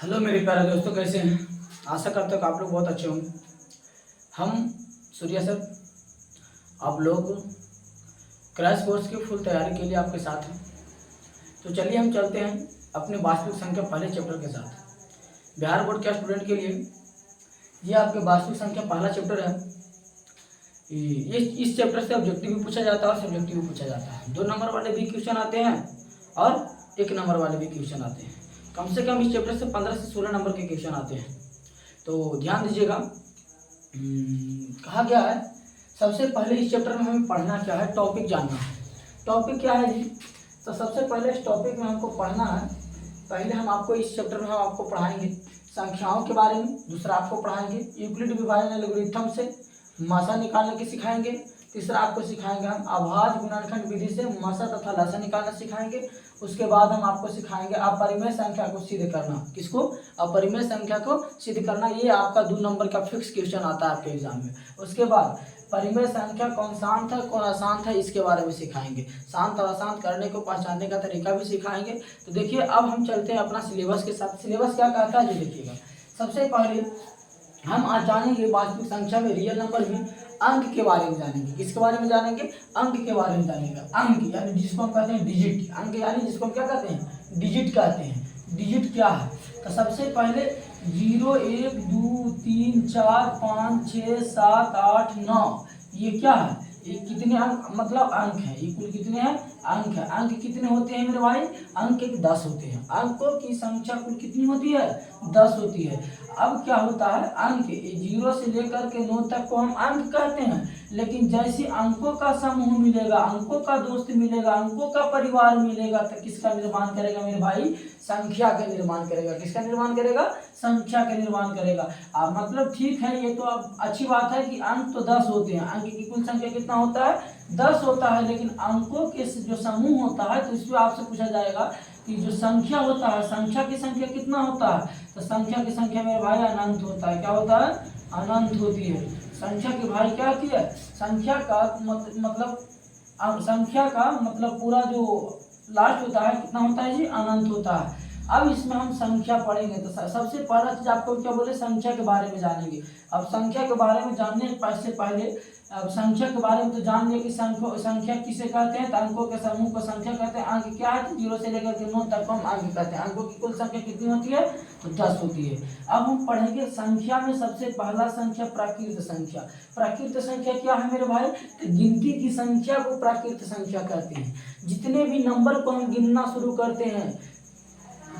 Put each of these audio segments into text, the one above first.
Hello मेरे प्यारे दोस्तों, कैसे हैं? आशा करता हूँ कि आप लोग बहुत अच्छे होंगे। हम सूर्या सर, आप लोग क्रैश कोर्स की फुल तैयारी के लिए आपके साथ हैं। तो चलिए हम चलते हैं अपने वास्तविक संख्या पहले चैप्टर के साथ। बिहार बोर्ड के स्टूडेंट के लिए ये आपके वास्तविक संख्या पहला चैप्टर है। इस चैप्टर से ऑब्जेक्टिव भी पूछा जाता है और सब्जेक्टिव भी पूछा जाता है। 2 नंबर वाले भी क्वेश्चन आते हैं और 1 नंबर वाले भी क्वेश्चन आते हैं। कम से कम इस चैप्टर से 15 से 16 नंबर के क्वेश्चन आते हैं। तो ध्यान दीजिएगा। कहा गया है सबसे पहले इस चैप्टर में हमें पढ़ना क्या है, टॉपिक जानना है। टॉपिक क्या है जी? तो सबसे पहले इस टॉपिक में हमको पढ़ना है। पहले हम आपको इस चैप्टर में हम आपको पढ़ाएंगे संख्याओं के बारे में। दूसरा आपको पढ़ाएंगे यूक्लिड विभाजन एल्गोरिथम से मासा निकालने की सिखाएंगे। तीसरा आपको सिखाएंगे हम अभाज्य गुणनखंड विधि से मासा तथा लसा निकालना सिखाएंगे। उसके बाद हम आपको सिखाएंगे अपरिमेय संख्या को सिद्ध करना। किसको? अपरिमेय संख्या को सिद्ध करना। ये आपका 2 नंबर का फिक्स क्वेश्चन आता है आपके एग्जाम में। उसके बाद परिमेय संख्या कौन शांत है कौन अशांत है इसके बारे में सिखाएंगे। शांत और अशांत करने को पहचानने का तरीका भी सिखाएंगे। तो देखिए अब हम चलते हैं अपना सिलेबस के साथ। सिलेबस क्या कहता है ये देखिएगा। सबसे पहले हम आज जानेंगे वास्तविक संख्या में रियल नंबर में अंक के बारे में जानेंगे। किसके बारे में जानेंगे? अंक के बारे में जानेंगे। अंक यानी जिसको हम कहते हैं डिजिट। अंक यानी जिसको हम क्या कहते हैं? डिजिट कहते हैं। डिजिट क्या है? तो सबसे पहले 0 1 2 3 4 5 6 7 8 9 ये क्या है? ये कितने अंक मतलब अंक है? ये कुल कितने हैं? अंक है। अंक कितने होते हैं मेरे भाई? अंक 10 होते हैं। अंकों की संख्या कुल कितनी होती है? 10 होती है। अब क्या होता है? अंक 0 से लेकर के 9 तक को हम अंक कहते हैं। लेकिन जैसे अंकों का समूह मिलेगा, अंकों का दोस्त मिलेगा, अंकों का परिवार मिलेगा तो किसका निर्माण करेगा मेरे भाई? संख्या का निर्माण करेगा। किसका निर्माण करेगा? संख्या का निर्माण करेगा। मतलब ठीक है, ये तो अब अच्छी बात है कि अंक तो 10 होते हैं। अंक की कुल संख्या कितना होता है? 10 होता है। लेकिन अंकों के जो समूह होता है तो इसमें आपसे पूछा जाएगा कि जो संख्या होता है, संख्या की संख्या कितना होता है? तो संख्या की संख्या मेरे भाई अनंत होता है। क्या होता है? अनंत होती है। संख्या की भाई क्या होती है? संख्या का मतलब संख्या का मतलब पूरा जो लास्ट होता है कितना होता है जी? अनंत होता है। अब इसमें हम संख्या पढ़ेंगे तो सबसे पहला चीज आपको क्या बोले? संख्या के बारे में जानेंगे। अब संख्या के बारे में जानने से पहले अब संख्या के बारे में तो जान लिया कि संख्या किसे कहते हैं? तो अंकों के समूह को संख्या कहते हैं। अंक क्या है? 0 से लेकर के 9 तक हम अंक कहते हैं। अंकों की कुल संख्या कितनी होती है? तो 10 होती है। अब हम पढ़ेंगे संख्या में सबसे पहला संख्या प्राकृत संख्या। प्राकृत संख्या क्या है मेरे भाई? तो गिनती की संख्या को प्राकृत संख्या कहते हैं। जितने भी नंबर को हम गिनना शुरू करते हैं,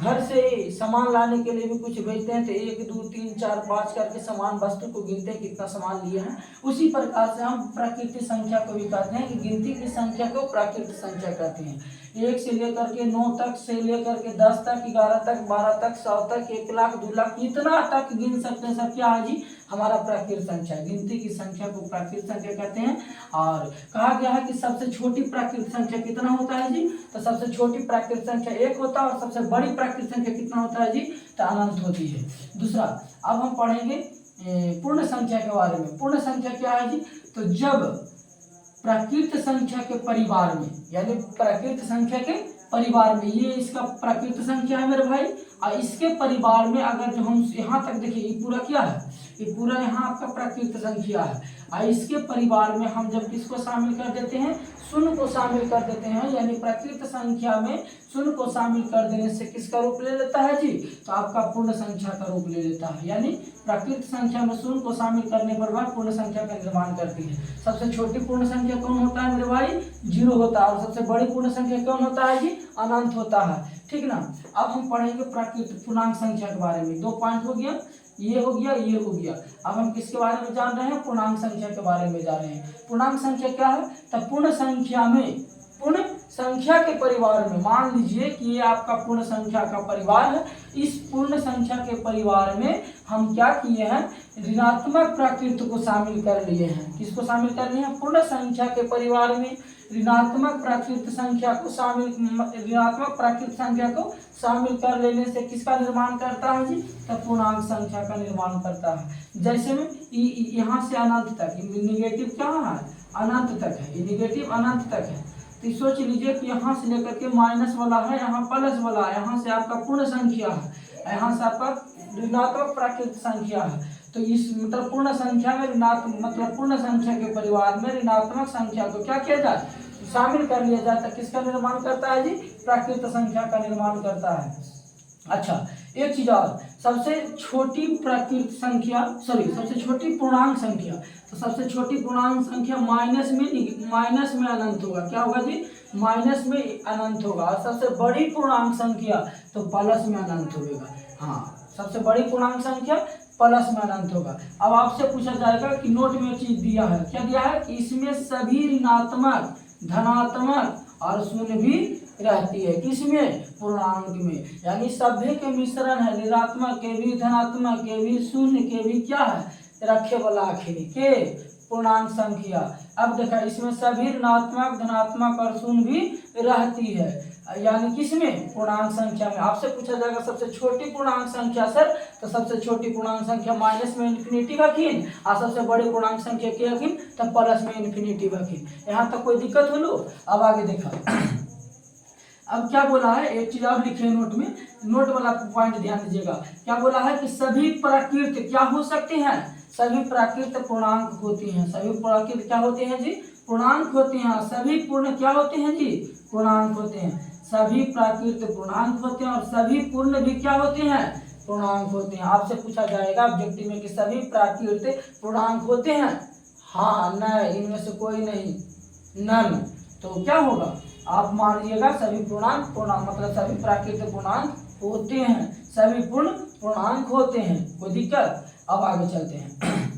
घर से सामान लाने के लिए भी कुछ भेजते हैं तो 1 2 3 4 5 करके सामान वस्तु को गिनते हैं कितना सामान लिए हैं। उसी प्रकार से हम प्राकृतिक संख्या को भी कहते हैं कि गिनती की संख्या को प्राकृतिक संख्या कहते हैं। 1 से लेकर के 9 तक, से लेकर के 10 तक, 11 तक, 12 तक, 100 तक, 1 लाख, 2 लाख, इतना तक गिन सकते हैं। सब क्या है जी? हमारा प्राकृतिक संख्या। गिनती की संख्या को प्राकृतिक संख्या कहते हैं। और कहा गया है कि सबसे छोटी प्राकृतिक संख्या कितना होता है जी? तो सबसे छोटी प्राकृतिक संख्या 1 होता है और सबसे बड़ी प्राकृतिक संख्या कितना होता है जी? तो अनंत होती है। दूसरा अब हम पढ़ेंगे पूर्ण संख्या के बारे में। पूर्ण संख्या क्या है जी? तो जब प्राकृत संख्या के परिवार में, यानी प्राकृत संख्या के परिवार में, ये इसका प्राकृत संख्या है मेरे भाई, और इसके परिवार में अगर जो हम यहाँ तक देखिए ये पूरा क्या है? ये पूरा यहाँ आपका प्राकृत संख्या है। और इसके परिवार में हम जब किसको शामिल कर देते हैं? शून्य को शामिल कर देते हैं। यानी प्राकृत संख्या में शून्य को शामिल कर देने से किसका रूप ले लेता है जी? तो आपका पूर्ण संख्या का रूप ले लेता है। यानी प्राकृत संख्या में शून्य को शामिल करने पर वह पूर्ण संख्या का निर्माण करती है। सबसे छोटी पूर्ण संख्या कौन होता है मेरे भाई? 0 होता है। और सबसे बड़ी पूर्ण संख्या कौन होता है जी? अनंत होता है। ठीक ना? अब हम पढ़ेंगे प्राकृत पूर्णांक संख्या के बारे में। 2 पॉइंट हो गया, ये हो गया, ये हो गया। अब हम किसके बारे में जान रहे हैं? पूर्णांक संख्या के बारे में जान रहे हैं। पूर्णांक संख्या क्या है? तो पूर्ण संख्या में, पूर्ण संख्या के परिवार में, मान लीजिए कि ये आपका पूर्ण संख्या का परिवार है। इस पूर्ण संख्या के परिवार में हम क्या किए हैं? ऋणात्मक प्राकृत को शामिल कर लिए हैं। किसको शामिल कर लिए हैं? पूर्ण संख्या के परिवार में ऋणात्मक प्राकृत संख्या को ऋणात्मक प्राकृत संख्या को शामिल कर लेने से किसका निर्माण करता है जी? तो पूर्णांक संख्या का निर्माण करता है। जैसे में यहाँ से अनंत तक, निगेटिव क्या है? अनंत तक है। ये निगेटिव अनंत तक है। तो सोच लीजिए कि यहाँ से लेकर के माइनस वाला है, यहाँ प्लस वाला है, यहाँ से आपका पूर्ण संख्या है। यहाँ से आपका ऋणात्मक प्राकृत संख्या है, तो इस मतलब पूर्ण संख्या में मतलब पूर्ण संख्या के परिवार में ऋणात्मक संख्या को क्या किया जाए, शामिल कर लिया जाए, तो किसका निर्माण करता है जी, प्राकृत संख्या का निर्माण करता है। अच्छा, एक चीज और, सबसे छोटी प्राकृत संख्या सबसे छोटी पूर्णांक संख्या, तो सबसे छोटी पूर्णांक संख्या माइनस में अनंत होगा, क्या होगा जी, माइनस में अनंत होगा। और सबसे बड़ी पूर्णांक संख्या तो प्लस में अनंत होगा। हाँ, सबसे बड़ी पूर्णांक संख्या प्लस में अनंत होगा। अब आपसे पूछा जाएगा कि नोट में चीज दिया है, क्या दिया है कि इसमें सभी ऋणात्मक, धनात्मक और शून्य भी रहती है, किसमें, पूर्णांक में, यानी सभी के मिश्रण है, ऋणात्मक के भी, धनात्मक के भी, शून्य के भी, क्या है, रखे वाला आखिरी के पूर्णांक संख्या। अब देखा, इसमें सभी ऋणात्मक, धनात्मक और शून्य भी रहती है, यानी किसमें, पूर्णांक संख्या में। आपसे पूछा जाएगा सबसे छोटी पूर्णांक संख्या सर, तो सबसे छोटी पूर्णांक संख्या माइनस में इन्फिनिटी रखीन, और सबसे बड़ी पूर्णांक संख्या क्या रखीन, तो प्लस में इन्फिनिटी रखीन। यहाँ तक कोई दिक्कत हो लो। अब आगे देखा, अब क्या बोला है, एक चीज आप लिखे नोट में, नोट वाला पॉइंट ध्यान दीजिएगा। क्या बोला है कि सभी प्राकृत क्या हो सकते हैं, सभी प्राकृत पूर्णांक होती हैं, सभी प्राकृत क्या होते हैं जी, पूर्णांक होते हैं। सभी पूर्ण क्या होते हैं जी, पूर्णांक होते हैं। सभी प्राकृत पूर्णांक होते हैं और सभी पूर्ण भी क्या होते हैं, पूर्णांक होते हैं। आपसे पूछा जाएगा ऑब्जेक्टिव में कि सभी प्राकृत पूर्णांक होते हैं, हाँ नहीं, इनमें से कोई नहीं, नन, तो क्या होगा, आप मान लीजिएगा सभी पूर्णांक मतलब सभी प्राकृत पूर्णांक होते हैं, सभी पूर्ण पूर्णांक होते हैं, कोई दिक्कत। अब आगे चलते हैं।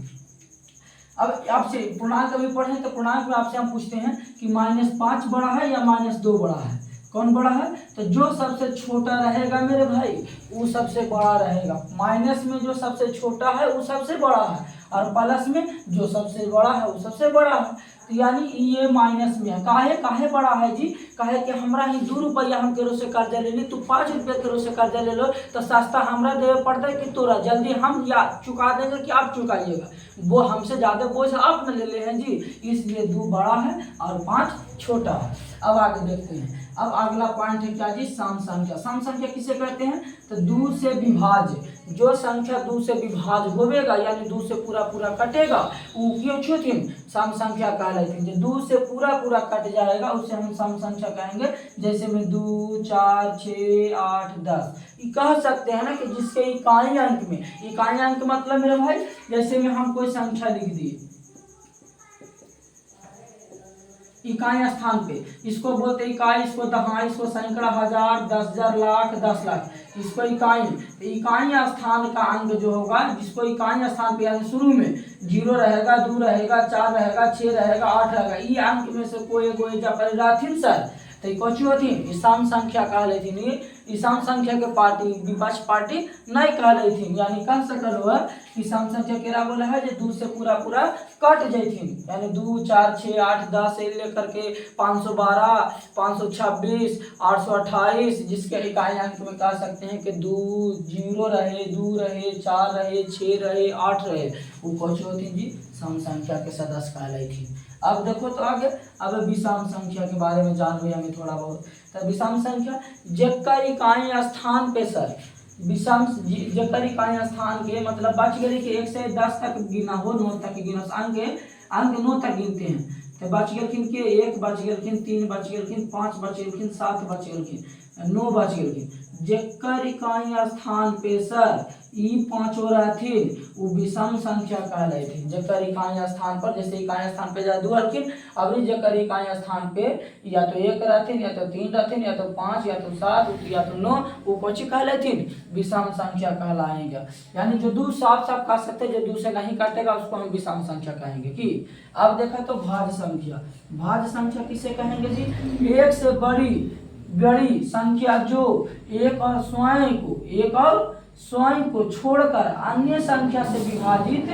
अब आपसे पूर्णांक अभी पढ़े, तो पूर्णांक में आपसे हम पूछते हैं कि -5 बड़ा है या -2 बड़ा है, कौन बड़ा है, तो जो सबसे छोटा रहेगा मेरे भाई वो सबसे बड़ा रहेगा। माइनस में जो सबसे छोटा है वो सबसे बड़ा है, और प्लस में जो सबसे बड़ा है वो सबसे बड़ा है। तो यानी ये माइनस में है, काहे बड़ा है जी, काहे कि हमरा ही 2 रुपया हम केरो से कर्जा ले ली, तू 5 रुपया केरो से कर्जा ले लो, तो सस्ता हमरा देवे पड़ता है कि तोरा, जल्दी हम या चुका देंगे कि आप चुकाइएगा, वो हमसे ज़्यादा बोझ आप न ले ले हैं जी, इसलिए 2 बड़ा है और 5 छोटा है। अब आगे देखते हैं। अब अगला पॉइंट है क्या जी, सम संख्या। सम संख्या किसे कहते हैं, तो 2 से विभाज्य, जो संख्या 2 से विभाज्य होवेगा यानी 2 से पूरा पूरा कटेगा, वो क्यों छूथिन, सम संख्या कहलाती। जो 2 से पूरा कट जाएगा उसे हम सम संख्या कहेंगे। जैसे में 2, 4, 6, 8, 10 कह सकते हैं ना कि जिसके इकाई अंक में, इकाई अंक मतलब मेरे भाई, जैसे में हम कोई संख्या लिख दिए इकाई स्थान पे, इसको बोलते इकाई, इसको दहाई, इसको सैकड़ा, हजार, 10,000, लाख, 10 लाख, इसको इकाई। तो इकाई स्थान का अंक जो होगा, जिसको इकाई स्थान पे यानी शुरू में 0 रहेगा, 2 रहेगा, 4 रहेगा, 6 रहेगा, 8 रहेगा, ये अंक में से कोई एगो जा पर रहथिन सर, तो कौची होती, सम संख्या कह लेथिन। सम संख्या के पार्टी विपक्ष पार्टी नहीं कह लेथिन, यानी कह सकल हो कि सम संख्या केरा बोला है जो 2 से पूरा कट जैथिन, यानी 2, 4, 6, 8, 10 से लेकर के 512, 526, 828, जिसके इकाई अंक में कह सकते हैं कि 2, 0 रहे, 2 रहे, 4 रहे, 6 रहे, 8 रहे, वो कौची होती जी, सम संख्या के सदस्य कह लेथिन। अब देखो तो आगे, अब विषम संख्या के बारे में जान हमें थोड़ा बहुत। तो विषम संख्या जेकर इकाई स्थान पे सर, विषम जेकर इकाई स्थान के मतलब बच गए कि 1 से 10 तक गिना हो, 9 तक गिना, अंक 9 तक गिनते हैं, तो बच गए कि 1 बच गए, 3 बच गए, 5 बच गए, 7 बच गए, 9 बच गए। जेकर इकाई स्थान पे सर ई 5 रहथिन वो विषम संख्या कहलाथिन। जेकर इकाई स्थान पर, जैसे इकाई स्थान पे 2 हलखिन, अब जेकर इकाई स्थान पे या तो 1 रहथिन, या तो 3 रहथिन, या तो 5, या तो 7, या तो 9, वो कौची कहलाथिन, विषम संख्या कहलाएंगे। यानी जो 2 साफ कह सकते हैं, जो 2 से नहीं काटेगा उसको हम विषम संख्या कहेंगे। कि अब देखा तो भाज्य संख्या। भाज्य संख्या किसे कहेंगे जी, 1 से बड़ी संख्या जो एक और स्वयं को छोड़कर अन्य संख्या से विभाजित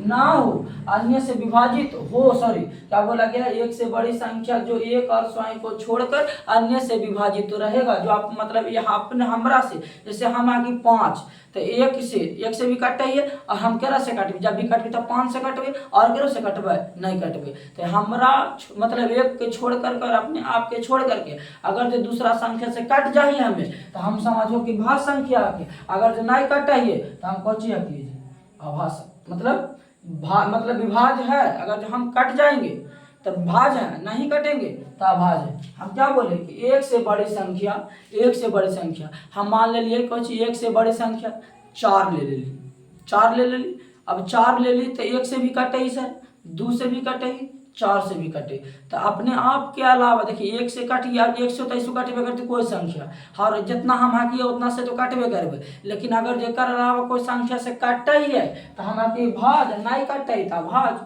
ना हो, अन्य से विभाजित हो, सॉरी क्या बोला गया, एक से बड़ी संख्या जो एक और स्वयं को छोड़कर अन्य से विभाजित तो रहेगा। जो आप मतलब यहाँ अपने हमरा से, जैसे हम आगे 5 तो एक से भी कटे है और हम केरा से कटबे, जब भी कटबे तो 5 से कटबे और केरो से कटबे नहीं कटबे। तो हमरा मतलब एक के छोड़ कर अपने आप के छोड़ करके अगर जो दूसरा संख्या से कट जाइए हमें तो हम समझो कि भाज संख्या के, अगर जो नहीं कटाइए तो हम कौची कीजिए अभाज, मतलब विभाज है, अगर जो हम कट जाएंगे तो भाज है, नहीं कटेंगे तो अभाज है। हम क्या बोले कि एक से बड़ी संख्या हम मान ले लिए कुछ एक से बड़ी संख्या 4 ले ली, अब 4 ले ली तो एक से भी कटे ही सर, 2 से भी कटे ही, 4 से भी कटे। तो अपने आप के अलावा देखिए एक से कट गया, एक से तो कटबे करते कोई संख्या, और जितना हम हाकिए उतना से तो कटबे करबे, लेकिन अगर जेकर अलावा कोई संख्या से कटे ही है तो हम आपके भाज, नहीं कटे तो भाज।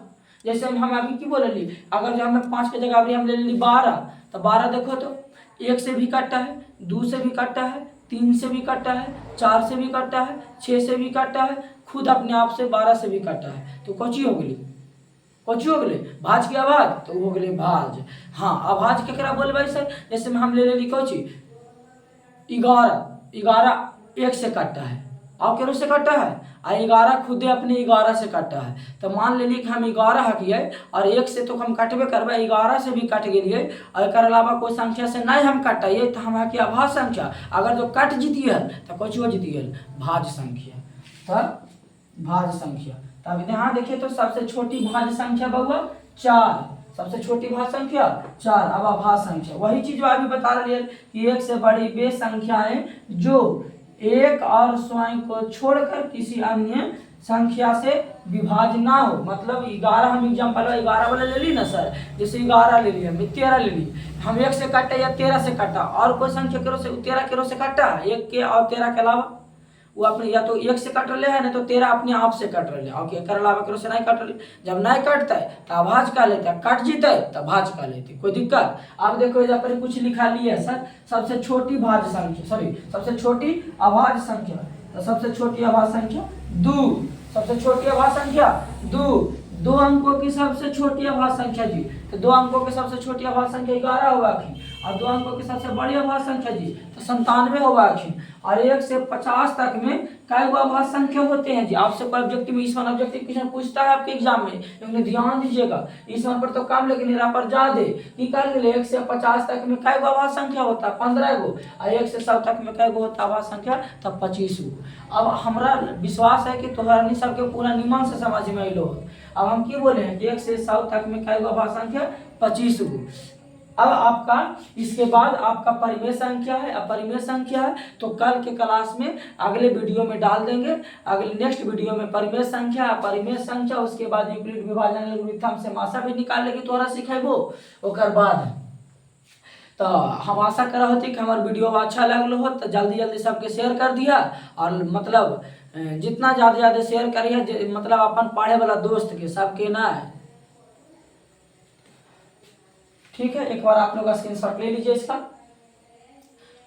जैसे हम अभी की बोले ली, अगर जो हमें 5 के जगह अभी हम ले ली 12, तो 12 देखो तो एक से भी कटता है, 2 से भी कटता है, 3 से भी कटता है, 4 से भी कटता है, 6 से भी कटता है, खुद अपने आप से 12 से भी कटता है। तो कौची हो गई, भाज की आवाज तो हो गई भाज। हाँ, आवाज केकरा बोलबे सर, जैसे हम ले ली कौची 11 एक से कटता है और केरो से कटता है, और 11 खुदे अपने 11 से कटता है। तो मान ले ली कि हम 11 हकिए और एक से तो हम कटबे करबे, 11 से भी कट गए और एक अलावा कोई संख्या से नहीं हम कटाइए तो हम हकिए भाज संख्या। अगर जो कट जीती है तो कौची हो जीती है भाज संख्या, तो भाज संख्या। तब यहाँ देखिए तो सबसे छोटी भाज संख्या बउआ 4, सबसे छोटी भाज संख्या 4। अब अभाज संख्या वही चीज जो अभी बता रही है कि एक से बड़ी वे संख्याएं जो एक और स्वयं को छोड़कर किसी अन्य संख्या से विभाज्य ना हो। मतलब 11 हम एग्जाम्पल 11 वाला ले ली ना सर, जैसे 11 ले लिया, 13 ले ली, हम 1 से कटा या 13 से कटा और कोई संख्या केरो से 13 केरो से कटा, 1 के और 13 के अलावा वो अपने या तो 1 से कट रहे है ना तो 13 अपने आप से कट रहे और एक अलावा केरो से नहीं कट रहे। जब नहीं कटता है तो अभाज का लेते है, कट जीते है तो भाज का लेते, कोई दिक्कत। अब देखो यहाँ पर कुछ लिखा लिया है सर, सबसे छोटी भाज संख्या, सॉरी सबसे छोटी अभाज संख्या, तो सबसे छोटी अभाज संख्या 2, सबसे छोटी अभाज संख्या 2 अंकों की सबसे छोटी अभाज संख्या जी, तो 2 अंकों की सबसे छोटी अभाज संख्या 11 होगा कि, और 2 अंकों की सबसे बड़ी अभाज संख्या जी तो 97 होगा कि। और 1 से 50 तक में कई गो अभाज संख्या होते हैं जी। आपसे कोई ऑब्जेक्टिव इस वन ऑब्जेक्टिव क्वेश्चन पूछता है आपके एग्जाम में, लेकिन ध्यान दीजिएगा इस वन पर तो कम लेकिन यहाँ पर ज्यादा की कर ले। 1 से 50 तक में कई गो अभाज संख्या होता है 15 गो, और 1 से 100 तक में कई गो होता है अभाज संख्या तब 25 गो। अब हमारा विश्वास है कि तोहरा सबके पूरा नियमन से समझ में अलो। अब हम की बोले हैं कि 1 से 100 तक में कई गो अभाज संख्या 25 गो। अब आपका इसके बाद आपका परिमेय संख्या है, अब परिमेय संख्या है तो कल के क्लास में अगले वीडियो में डाल देंगे, अगले नेक्स्ट वीडियो में परिमेय संख्या उसके बाद यूक्लिड विभाजन एल्गोरिथम से मासा भी निकाल लेगी तोरा सिखेबो ओकर बाद। तो हम आशा कर होती कि हमारे वीडियो अच्छा लगल हो तो जल्दी सबके शेयर कर दिया, और मतलब जितना ज़्यादा शेयर करिए, मतलब अपन पढ़े वाला दोस्त के सबके ना है, ठीक है। एक बार आप लोग स्क्रीनशॉट ले लीजिए इसका।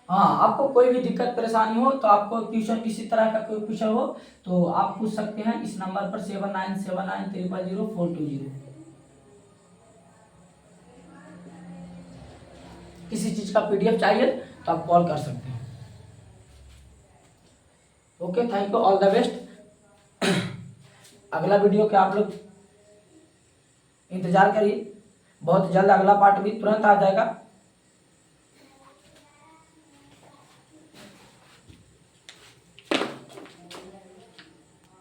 हाँ, आपको कोई भी दिक्कत परेशानी हो तो आपको ट्यूशन किसी तरह का कोई क्वेश्चन हो तो आप पूछ सकते हैं इस नंबर पर 7979300420। किसी चीज का PDF चाहिए तो आप कॉल कर सकते हैं। Okay, thank you, all the best. अगला वीडियो के आप लोग इंतजार करिए, बहुत जल्द अगला पार्ट भी तुरंत आ जाएगा।